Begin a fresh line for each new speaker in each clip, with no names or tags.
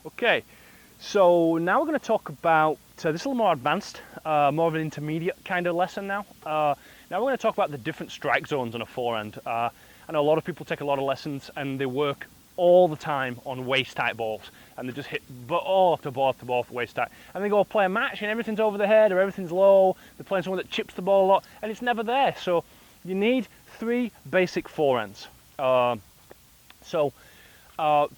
Okay, so now we're going to talk about, this is a little more advanced, more of an intermediate kind of lesson now. Now we're going to talk about the different strike zones on a forehand. I know a lot of people take a lot of lessons and they work all the time on waist tight balls and they just hit ball after ball after ball for waist tight. And they go play a match and everything's over the head or everything's low, they're playing someone that chips the ball a lot and it's never there. So you need 3 basic forehands.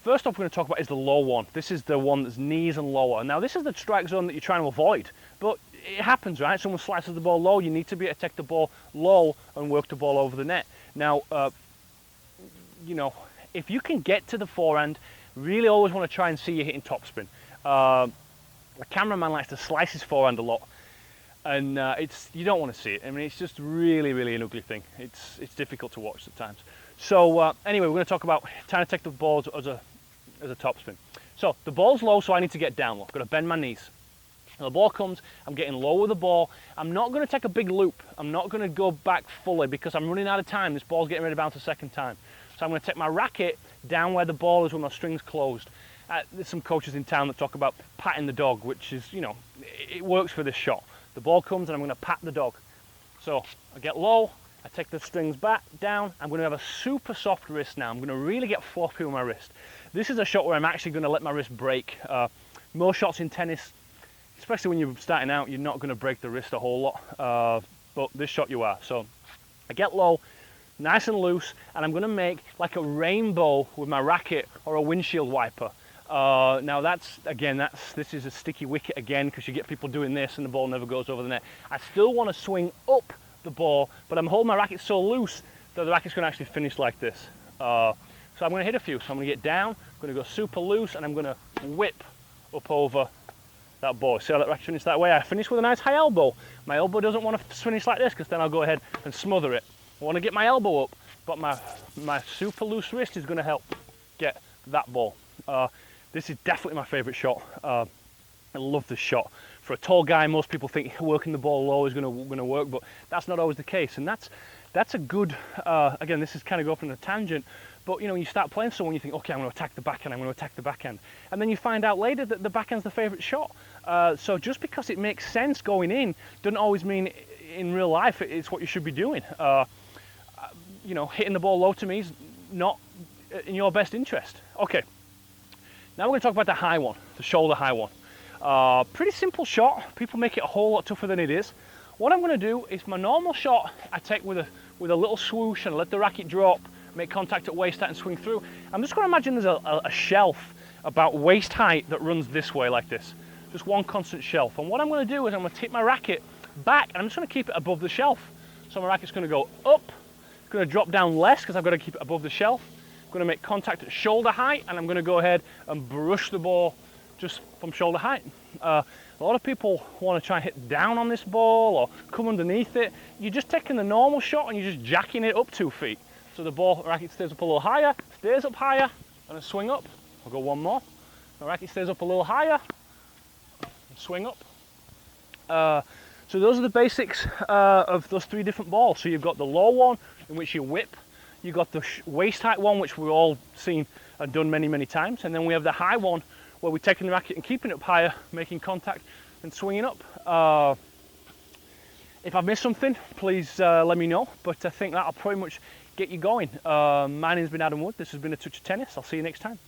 First off we're going to talk about is the low one. This is the one that's knees and lower. Now this is the strike zone that you're trying to avoid, but it happens, right? Someone slices the ball low, you need to be able to take the ball low and work the ball over the net. Now, you know, if you can get to the forehand, really always want to try and see you hitting topspin. The cameraman likes to slice his forehand a lot, and you don't want to see it. I mean, it's just really an ugly thing. It's difficult to watch at times. So anyway, we're going to talk about trying to take the balls as a topspin. So the ball's low, so I need to get down low. I've got to bend my knees. When the ball comes, I'm getting low with the ball. I'm not going to take a big loop. I'm not going to go back fully because I'm running out of time. This ball's getting ready to bounce a second time. So I'm going to take my racket down where the ball is when my string's closed. There's some coaches in town that talk about patting the dog, which is, you know, it works for this shot. The ball comes and I'm going to pat the dog. So I get low, I take the strings back, down. I'm going to have a super soft wrist now. I'm going to really get floppy with my wrist. This is a shot where I'm actually going to let my wrist break. Most shots in tennis, especially when you're starting out, you're not going to break the wrist a whole lot. But this shot you are. So I get low, nice and loose, and I'm going to make like a rainbow with my racket or a windshield wiper. Now this is a sticky wicket again because you get people doing this and the ball never goes over the net. I still want to swing up the ball, but I'm holding my racket so loose that the racket's going to actually finish like this. So I'm going to hit a few. So I'm going to get down, I'm going to go super loose, and I'm going to whip up over that ball. See how that racket finished that way? I finish with a nice high elbow. My elbow doesn't want to finish like this because then I'll go ahead and smother it. I want to get my elbow up, but my super loose wrist is going to help get that ball. This is definitely my favourite shot. I love this shot. For a tall guy, most people think working the ball low is going to work, but that's not always the case. And that's a good. Again, this is kind of go off on a tangent, but you know, when you start playing someone, you think, okay, I'm going to attack the backhand. I'm going to attack the backhand, and then you find out later that the backhand's the favourite shot. So just because it makes sense going in, doesn't always mean in real life it's what you should be doing. You know, hitting the ball low to me is not in your best interest. Okay. Now we're going to talk about the high one, the shoulder high one. Pretty simple shot. People make it a whole lot tougher than it is. What I'm going to do is my normal shot I take with a little swoosh and let the racket drop, make contact at waist height and swing through. I'm just going to imagine there's a shelf about waist height that runs this way like this. Just one constant shelf. And what I'm going to do is I'm going to tip my racket back and I'm just going to keep it above the shelf. So my racket's going to go up, it's going to drop down less because I've got to keep it above the shelf. I'm going to make contact at shoulder height and I'm going to go ahead and brush the ball just from shoulder height. A lot of people want to try and hit down on this ball or come underneath it. You're just taking the normal shot and you're just jacking it up 2 feet. So the ball racket stays up a little higher, stays up higher, and I swing up. I'll go one more. The racket stays up a little higher, and swing up. So those are the basics of those 3 different balls. So you've got the low one in which you whip. You've got the waist height one, which we've all seen and done many times. And then we have the high one, where we're taking the racket and keeping it up higher, making contact and swinging up. If I've missed something, please let me know. But I think that'll pretty much get you going. My name's been Adam Wood. This has been A Touch of Tennis. I'll see you next time.